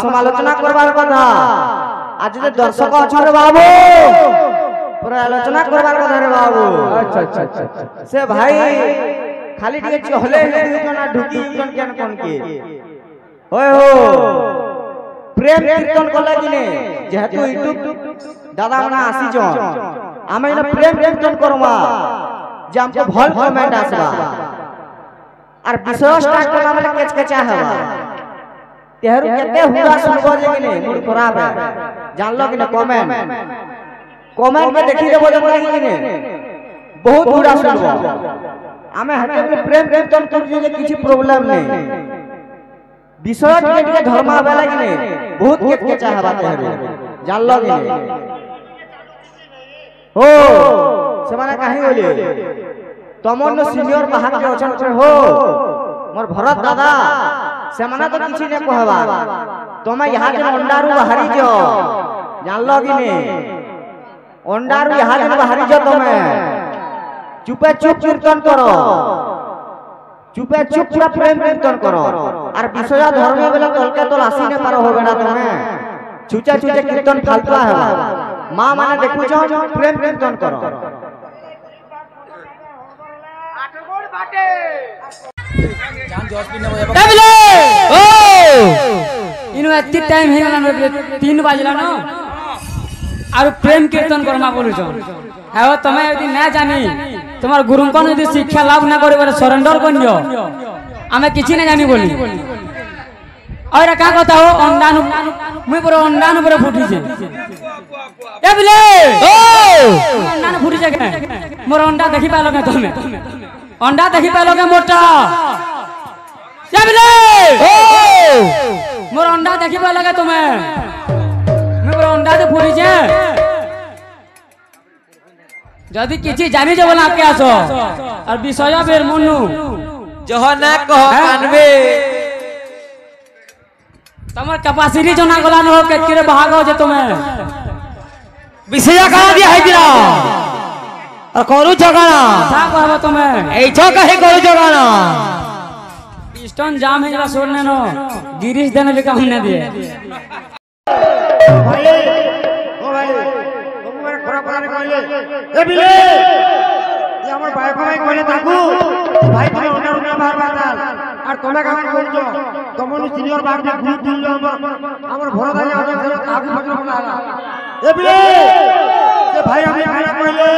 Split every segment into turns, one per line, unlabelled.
समालोचना करबार कथा आज जे दर्शक अछरे बाबू पूरा आलोचना करबार कथा रे बाबू।
अच्छा अच्छा अच्छा
से भाई खाली टिके चहले जना ढुकी जन केन कोन के होय हो प्रेम कीर्तन कला कि ने जेहेतु यूट्यूब दादा मना आसी जो आमे इना प्रेम कीर्तन करमा जे हमको भल कमेंट आसबा और विषय स्टार्ट करना वाला केचकेचा हवा तेहरु केते हुआ सुनबो जे कि ने मूड खराब है जान लो कि ने कमेंट में देखि देबो जन कि ने बहुत बुरा सुनबो आमे हटे प्रेम कीर्तन कर जे किछि प्रॉब्लम नै विषय टिके धर्म वाला कि ने बहुत केचकेचा हवा तेहरु जान लो कि ने हो से माने काहे होले तमन सीनियर बाहर के अचन करे हो मोर भरत दादा से माने तो किछि ने कहबा तमे यहां जे अंडारू बाहरी जो जान लो कि ने अंडारू यहां जे बाहरी जो तमे चुपे चुप कीर्तन करो चुपे चुप पूरा प्रेम कीर्तन करो और विषय धर्म वाला तलके तो आसी ने पार होबे ना तमे छुचा छुचे कीर्तन फालतू है मां माने देखु छ प्रेम कीर्तन करो
इनो एति टाइम हे ना 3 बजला न आरो प्रेम कीर्तन करमा बोलु छ हेओ तमे यदि ना जानी तुम्हार गुरु कोन यदि शिक्षा लाभ ना करे बारे सरेंडर करियो हमें किछि ना जानी बोली और का कहता हो अंडानु मुई पर अंडानु पर फुटी छे ए बिले ओ अंडानु फुटी छे के मोर अंडा देखि पालो के तमे अंडा देखि पालो के मोटा ए बिले ओ मोर अंडा देखि पालो के तमे मुई पर अंडा ते फुटी छे जदी किछि जानि जे बोला के आसो और विषय बेर मनु
जह ना कह कानबे
तमर कैपेसिटी जना गला न हो केतरे भागो जे तमे
विषय कहा दिया है दिला और करू जगाना
था कहबो तमे
ए छ कहे करू जगाना
स्टोन जाम है जरा छोड़ने नो गिरीश देने भी काम न दिए
भाई ओ भाई तुम मेरे खरा खरा कहले ए बिले ये हमर भाई भाई कहले ताकू भाई भाई ओना ओना बार बार दाल और तमे काम करजो तमनु सीनियर बाग में ग्रुप दिल हमर भरत आगे आगे ताकू बजरो बना ए बिले से भाई हमें खाना कहले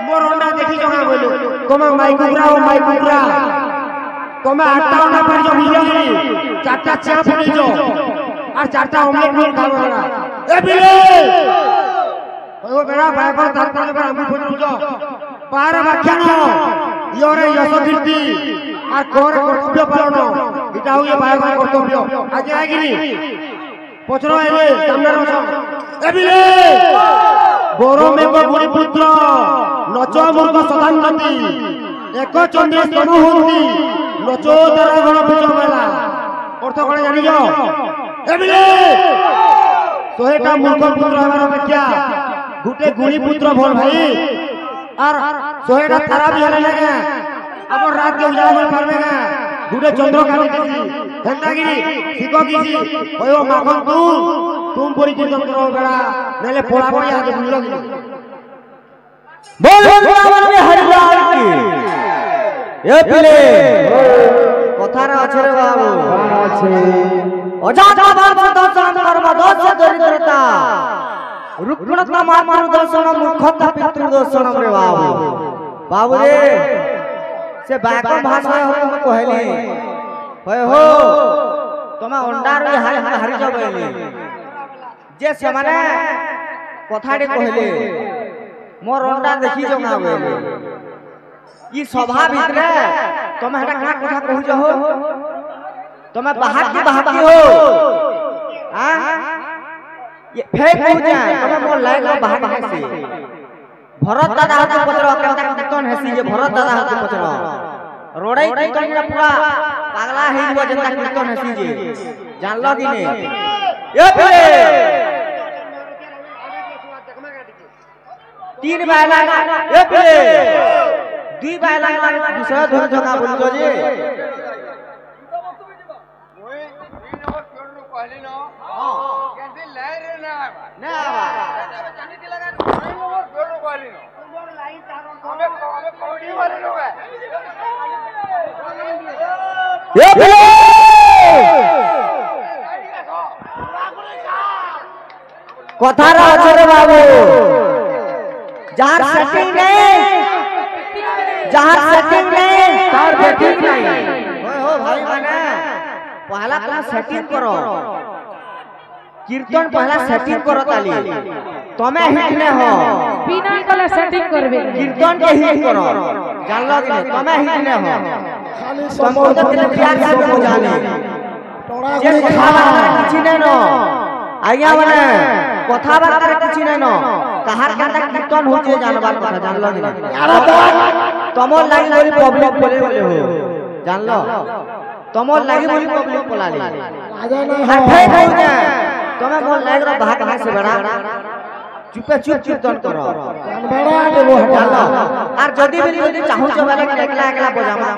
मोर ओना देखि जगा बोलो तमे माइक उगरा तमे 8टा ओना पर जो मिलियो नी 4टा चा फुली जो और 4टा ऑमलेट रोल खावाना ए बिले ओ मेरा भाई पर दाता ने हम बजरो जो पार व्याख्यान योरे यश कीर्ति আর কোর কর্তব্য পালন এটা হইছে বায়গণ কর্তব্য আগে আগিনি পছর আইলে সামনে রছ এবিলে বড় মেঘ গুণী পুত্র নচ মূর্খ সদানতি এক চন্দ্র স্তনু হন্তি নচ দ্বারা গণ বিজ মেলা অর্থ কোন জানি যাও এবিলে সোহেটা মূর্খ পুত্র হবার অপেক্ষা গুটে গুণী পুত্র ভল ভাই আর সোহেটা তারা বি হলে লাগে अब रात के उजाला में पारबे ना गुडे चंद्रकांत किसी हेंदागिरी सिको किसी ओयो माखन तुम परिकीर्तन करो बेड़ा नेले पोड़ा पड़ी आगे बुझलो कि
बोल वृंदावन में हरिलाल की ए पिले কথার আছে রে বাবু আছে অজাতা বাবা দর্শন কর্ম দোষ দরিদ্রতা রুগ্নতা মাতৃ দর্শন মুখতা পিতৃ দর্শন রে বাবু বাবু রে से बाको भाषा हो कहले होय हो तमा अंडा रे हारि जबले जे से माने कथाडे कहले मोर अंडा देखि जगा बेले ई सभा भीतर तमे हटा का कथा कहू जो हो तमे बाहर की हो हां ये फेक हो जाए तमे मोर लाइक बाहर से भरत दादा हाथ पचरो केता कीर्तन हेसी जे भरत दादा हाथ पचरो रोड़ई कीर्तन ना पूरा पागला हे जो जनता कीर्तन हेसी जे जान लो कि ने ए फिरे 3 बायला ए फिरे 2 बायला विषय धर जका बोलतो जे
कहली न
हां
कैसे ले रे ना
ना आवा
जानी के लगा नहीं वो जोर कहली न लाइन तारो हमें कौड़ी वाले लोग है
ए बिले কথারা আছে রে বাবু যার সেটিং নেই যার সেটিং নেই তার ব্যাটিং নাই ও ভাই মানে পহলা তুমি সেটিং করো কীর্তন পহলা সেটিং করো তালি তুমি হিট নে हो
बिना कलर सेटिंग करबे
कीर्तन के हिट करो जानलो कि नहीं तुम्हें हिट ने हो खाली समोसा के प्यार से बुझाने जे कथाबार्ता किछि नै न आज्ञा माने कथाबार्ता किछि नै न कहार काटा कीर्तन होचे जानबार कथा जानलो कि नहीं तमोर लागि बोली पब्लिक बोले बोले हो जानलो तमोर लागि बोली पब्लिक बोलाली राजा नहीं हो तुम्हें मोर लाग रा भाग भाग से बड़ा चुपे चुप कीर्तन करो बड़ा के वो हटालो और जदी भी जदी चाहू छ वाला एकला एकला बजामा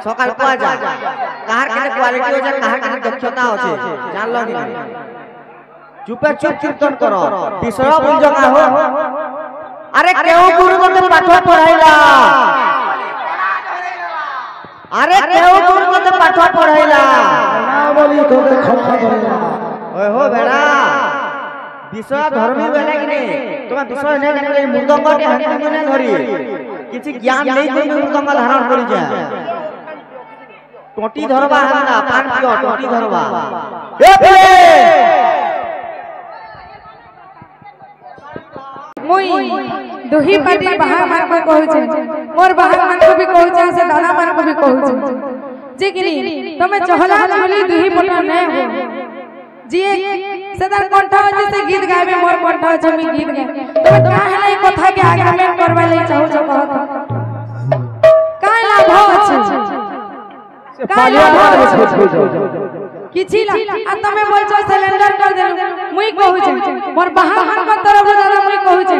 सकाल को आ जा कहार के क्वालिटी हो जा कहार के दक्षता होचे जानलो कि नहीं चुपे चुप कीर्तन करो विषय बुझ का हो अरे केउ गुरु मते पाठ पढ़ाइला अरे केउ गुरु मते पाठ पढ़ाइला ना बोली तो खड़ा करेला ओए हो बेड़ा विषय धर्मी बेले कि नहीं तुम्हें विषय नहीं जाने मृदंग के हंती नहीं धरी किसी ज्ञान नहीं कोई मृदंग धारण करी जा टोटी धरबा हंदा पान पियो टोटी धरबा ए पिले
मुई दुही पाटी बाहर मार को कहू छे मोर बाहर मान को भी कहू छे से दादा मान को भी कहू छे जे कि नहीं तमे चहला चहली दुही पटा नहीं हो जी सदर कंठ जैसे गीत गावे मोर कंठ जमी गीत गावे तमे काहे नहीं कथा के आर्गुमेंट करबा ले चाहू छ कहत काहे लाभ अछि से पालिया बात किछि ला आ तमे बोल छ सिलेंडर कर दे मुई कहू छ मोर बाहर मान को तरफ दादा मुई कहू छ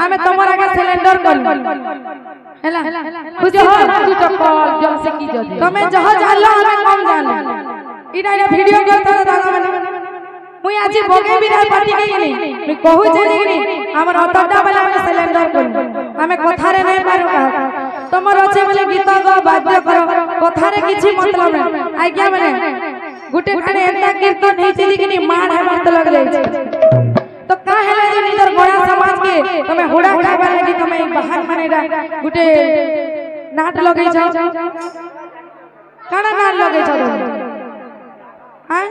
हमें तमरा के सिलेंडर कर हैला खुद हो तू तो कॉल जम से की जदी तमे जह जानलो हमें कम जानो इडा वीडियो के तो दादा माने मुई आज बोगे बिना पार्टी गई नहीं मैं कहू जे नहीं हमर अतडा वाला में सिलेंडर कर हमें कथा रे नहीं पारू कहा तमर अच्छे बोले गीत गा वाद्य करो कथा रे किछि मतलब नहीं आज्ञा माने गुटे खाने एंता कीर्तन नहीं चली कि नहीं मान है मत लग ले तो का हैला जे निदर बड़ा समाज के तमे होड़ा खाबा लागी तमे बाहर माने गुटे नाट लगै छ काना नाट लगै छ हां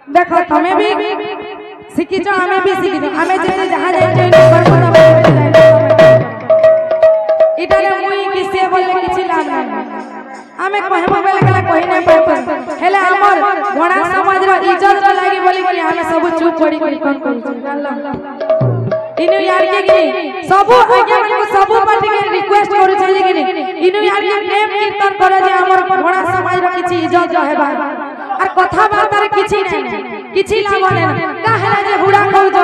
देखो तमे भी सीखी छ हमें भी सीखी छ हमें जे जहां जाय छै करबो तमे इटारे मुई किसे बोले किछि लाभ नहीं हमें कहबो बेले कला कहि नै पाइबो हेले हमर घोड़ा समाज रो इज्जत रो लागि बोली बोली हमें सब चुप पड़ी कीर्तन करू जानला इनु यार के कि सब आज्ञा मन सब पार्टी के रिक्वेस्ट करू छै कि इनु यार के प्रेम कीर्तन करे जे हमर घोड़ा समाज रो किछि इज्जत हेबा और कथा बात रे किछि नै किछि लाभ नै का हेला जे हुड़ा कहू छ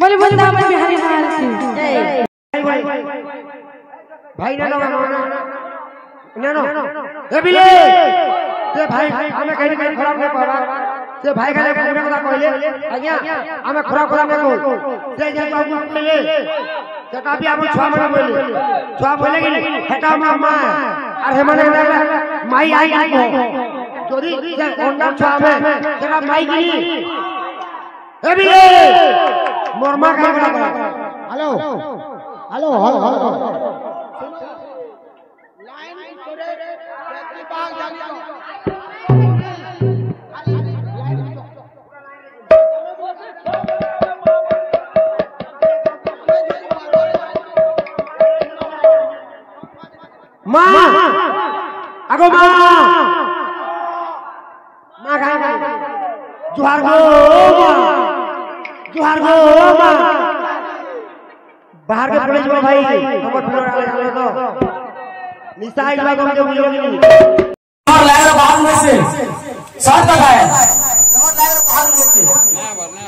बोली बोली दाम बिहारी हाल की
भाई ना ना ए बिले से भाई हमें कहीं कहीं खराब नहीं पावा से भाई खाले पूरे কথা কইলে আজ্ঞা আমি খরাব খরাব না কই যে যে বাবু কইলে সেটা भी हम छुआ माने बोले छुआ बोले कि हेटा हमरा मां और हे माने माई आई को যদি যে ওন্ডা छुआ में সেটা माई की ए बिले मोर मां का बड़ा हेलो हेलो हेलो मां आगो मां गाय जुहार गो मां बाहर के पुलिस में भाई हमर फ्लोर आले तो निसाई बागो के बुझलो कि नहीं
और लायर बाहर में से साथ लगाया
तमर लागर बाहर में से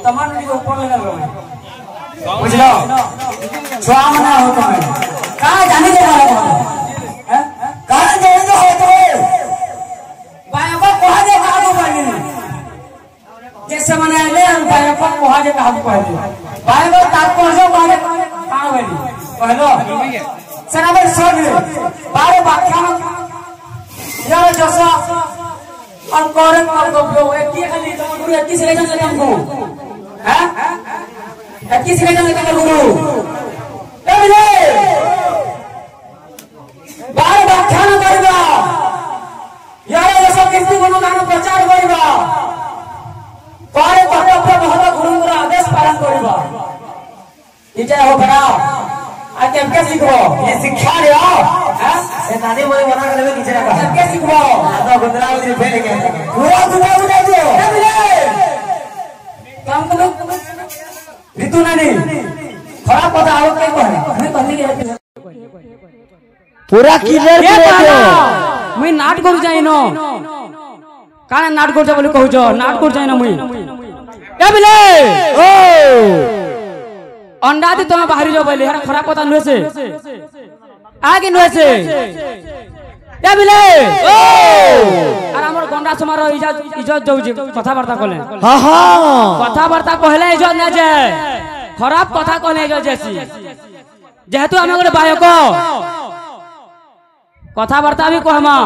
तमन के ऊपर लगा लो बुझलो छुआ मना हो तुम्हें का जाने दे वाला हैं का जाने दे हो तो आगे कहा पहले बाइबल तात्पर्य बारे कहां वाली पहलो सनाबे सब बारे व्याख्यान यार जैसा और कौरन और गोप्यो एक की खाली गुरु एक की से लेकर तुमको हैं एक की से लेकर गुरु एबले बारे व्याख्यान करबा यार जैसा कीर्ति गुणगान प्रचार करबा बारे कर्तव्य महत गुरुंगरा आदेश पालन करबा इजा हो बड़ा आ केमके सिखबो ये शिक्षा रे हैं ए दादी मोरे बना के लेबे किछरा का केमके सिखबो तो गुंदरा उधर फेल के पूरा दुआ उड़ा दियो काम करो ऋतु नानी खराब पता आओ के कहले मैं कहली के
पूरा क्लियर कर दियो
मुई नाट कर जाइनो काने नाट कर जा बोली कहू जो नाट कर जाइनो मुई ए बिले
ओ
अंडा दी तुम बाहर जाओ बोले यार खराब पता नुए से आगे नुए से ए बिले ओ अरे हमर गंडा समारोह इज्जत जाउजी कथा वार्ता कहले
हां हां
कथा वार्ता कहले इज्जत ना जाय खराब कथा कहले इज्जत जैसी जेहेतु हम गोटे बायक कथा वार्ता भी कहमा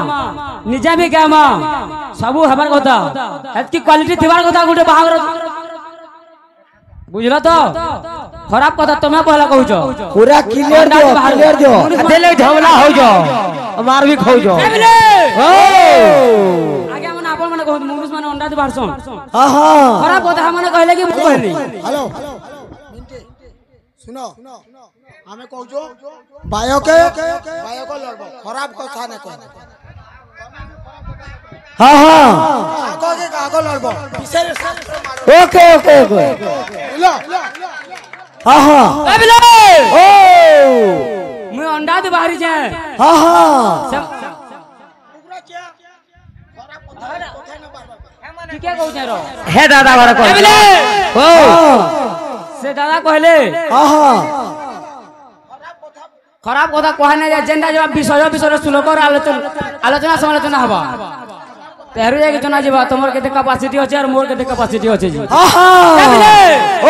निजे भी कहमा सबू हबार कथा एतकी क्वालिटी थिबार कथा गोटे बाहागर बुझलो तो खराब कथा तुम्हें पहला कहू जो
पूरा क्लियर दियो देले झगड़ा हो जाओ मार भी खो जाओ ओ
आगे मन आपन माने कहू मुनुस माने अंडा दे बारसन
हां हां
खराब कथा माने कहले कि कहली
हेलो सुनो हमें कहू जो बायक लड़बो खराब कथा ने कह
हां हां
आगो के आगो लड़बो पीछे
ओके ओके ओके
लो
हां हां
ए बिले
ओ
मैं अंडा दे बाहरी जाए
हां हां
ठीक है कहू जाय रो
हे दादा बारे
ए बिले
ओ
से दादा कहले
हां हां
खराब कथा कहने जा जेंडा जब विषय श्लोक आलोचना समालोचना हबा तेहरु जाके जना जीवा तमर केते कैपेसिटी होचे और मोर केते कैपेसिटी होचे जी
हां हां ओ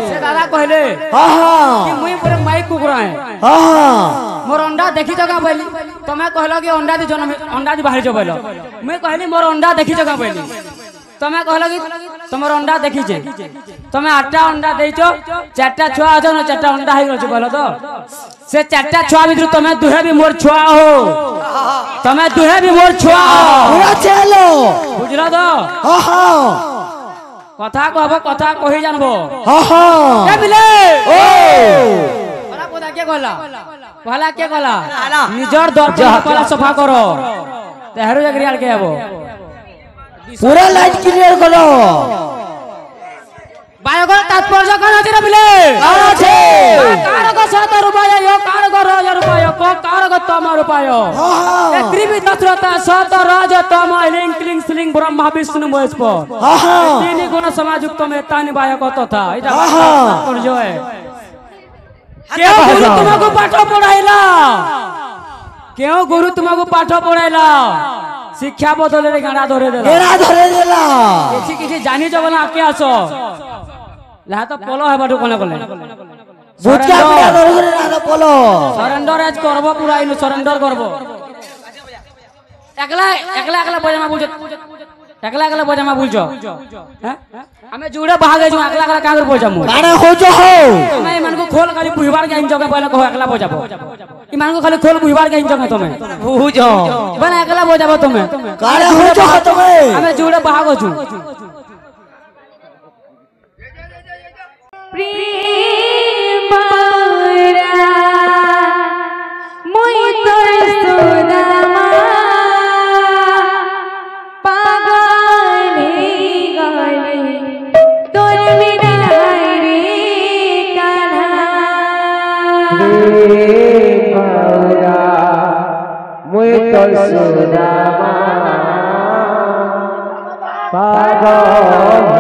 से दादा कहले
हां हां
कि मुई पूरे माइक कुकुरा है
हां हां
मोर अंडा देखि जगह पहली तमे कहलो कि अंडा दी जन्म अंडा दी बाहर जो बोलो मैं कहली मोर अंडा देखि जगह पहली तमे कहलो कि तमर अंडा देखि जे तमे 8टा अंडा देइचो 4टा छुआ अछ न 4टा अंडा हाइ गछ बोलो तो से 4टा छुआ भितर तमे दुहे भी मोर छुआ हो तमे दुहे भी मोर छुआ हो
पूरा चलो
बुझलो तो
हां हां
कथा कहबो कथा कहि जानबो
हां हां
ए बिले
ओ
खराब कथा के कहला कहला के कहला निजर दर्पण पहला सफा करो तेहरु जगरी आल के आबो
पूरा लाइट क्लियर करो
बायगर तात्पर्य कोन আছে রে বিলে
আছে
কারক 7 রূপায় यो কারক রাজ রূপায় কো কারক তম রূপায় এ ত্রিবিধশ্রতা 7 রাজ তম লিং ক্লিং স্লিং ব্রহ্মা বিষ্ণু মহেশ
हां हां
তিনি গুণ সমাযুক্ত মে তানি বায়ক তথা এটা তাৎপর্য है কেউ গুরু তোমাকে পাঠ পড়াইলা কেউ গুরু তোমাকে পাঠ পড়াইলা শিক্ষা বদলে গাড়া ধরে দেলা
एरा धरे देला
কিছু কিছু জানি যাব না আকে আসো লাহা তো পলো হেবাটু কোনে কোনে
বুঝকা পুরা ধরে ধরে না বলো
সরেন্ডার আজ করব পুরা ইনু সরেন্ডার করব একলা একলা একলা পজামা বুঝো একলা একলা পজামা বুঝো হ্যাঁ আমি জুড়ে ভাগে যাও একলা একলা কাগর পজামু
কানে হোজো हो
তুমি ইমান কো খোল খালি বুইবার কে ইনজকে পয়লা কো একলা পজাবো ইমান কো খালি খোল বুইবার কে ইনজকে তুমি
বুঝো
বনা একলা পজাবো তুমি
কানে হোজো তুমি
আমি জুড়ে ভাগ আছু
প্রেমরা মই তোর সুদামা পাগল হয়ে গলে তোর বিনা রে কানা
মই তোর সুদামা পাগল
पागल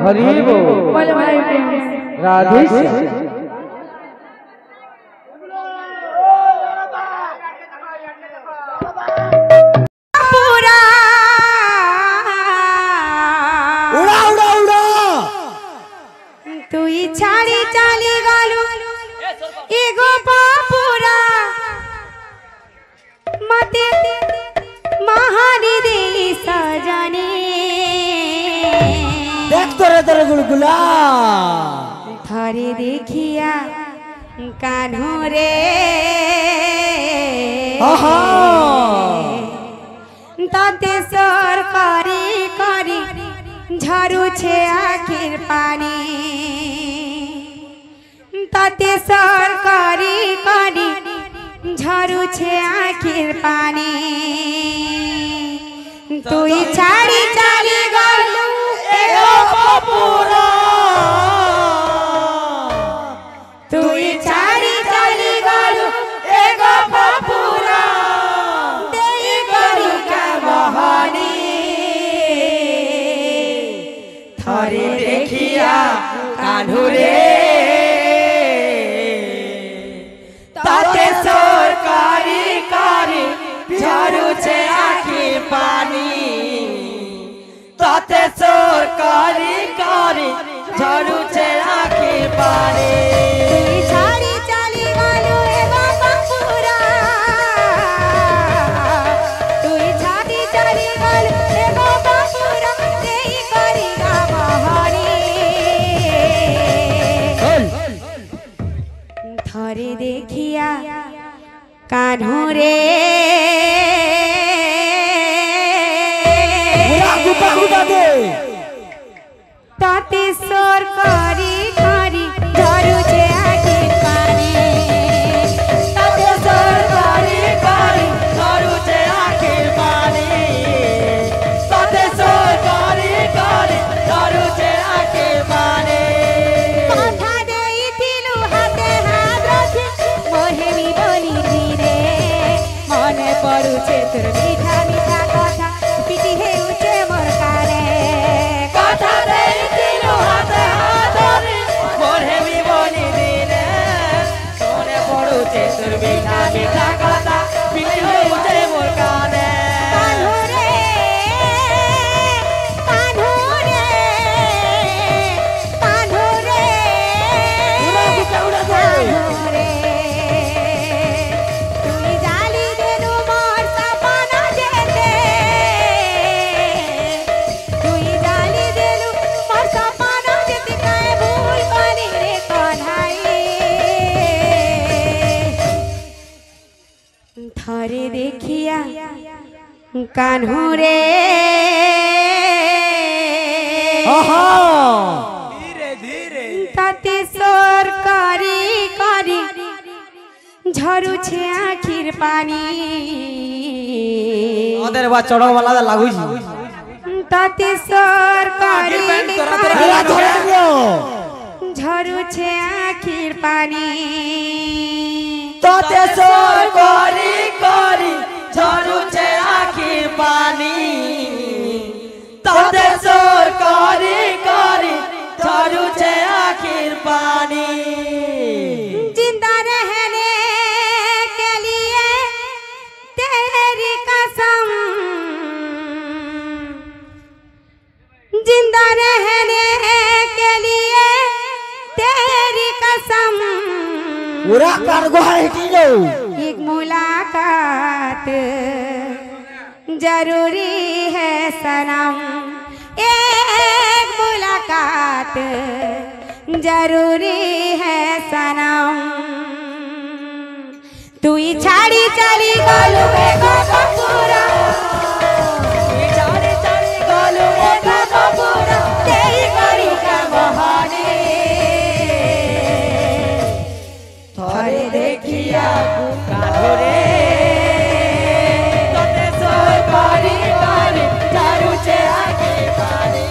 हरि बोल
बोले भाई प्रेम से।
राधे श्याम।
पूरा
उड़ा उड़ा उड़ा
तू ही छाड़ी चाली गालू एगो बापूरा मते महानी दे सजने
देख तेरे गुलगुला
थारे देखिया कान्हो रे ताते सरकारी करी झरू छे आखिर पानी ताते सरकारी करी झरू छे आखिर पानी तू ही छाड़ी चाली गलू एगो बापूरा तू ही छाड़ी चाली गलू एगो बापूरा देई गरी का बहानी थारे देखिया कान्हू रे ताते सरकारी कारी झरू छे आखी पानी ताते सरकारी कारी झरू छे आखी पानी छाड़ी चाली गालू एगो बापूरा तू छाड़ी चाली गालू एगो बापूरा देई करी गा बहारी थारे देखिया कान्हू रे ताते सरकारी कारी झरू छे आखिर पानी ताते सरकारी कारी झरू छे आखिर पानी ताते सरकारी कारी झरू छे आखिर पानी কথা দেইতিলু হাতে হাত রাখি মোহেমি বলি ধীরে মনে পড়ুছে তোর মিঠা মিঠা কথা পিটি হেউছে মোর কানে কথা দেইতিলু হাতে হাত ধরে মোহেমি বলি ধীরে মনে পড়ুছে তোর মিঠা মিঠা কথা পিটি হেউছে মোর কানে কানু রে কানু রে কানু রে তুমি জালি দেনু মোর সপনা যেতে তুই জালি দেনু মোর সপনা যেতে কায় ভুল করি রে কন্হাই থরে দেখিয়া কানহু রে তাতে সরকারি করি ঝরু ছে আখির পানি
ওদের বা চড়ক वाला লাগুছি
তাতে সরকারি ঝরু ছে আখির পানি
তাতে সরকারি করি ঝরু ছে আখির পানি তাতে সরকারি করি ঝরু ছে আখির পানি
जिंदा रहने के लिए तेरी कसम जिंदा रहने के लिए तेरी कसम
पूरा कार्गो हटी जाओ
एक मुलाकात जरूरी है सनम एक मुलाकात जरूरी है सनम तू ही छाड़ी चली गलू एगो बापूरा छाड़ी चली गलू एगो बापूरा तेरी गरी का बहाने थारे देखिया कान्हू रे ताते सरकारी कारी झरू छे आखिर पानी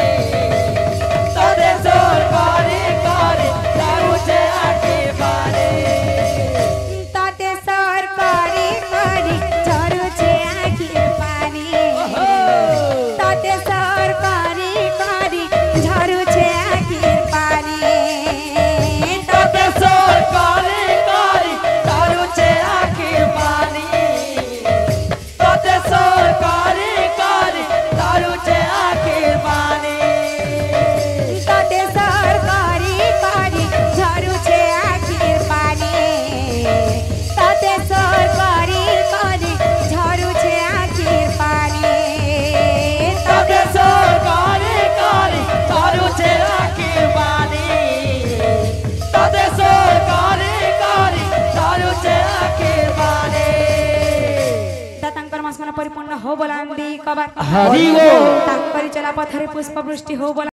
ताते सरकारी कारी झरू छे आखिर पानी ताते सरकारी कारी झरू छे आखिर पानी समासमान परिपूर्ण हो बोलांदी कबार
हरि बोल।
तांकरी चला पथरे पुष्प वृष्टि हो बोला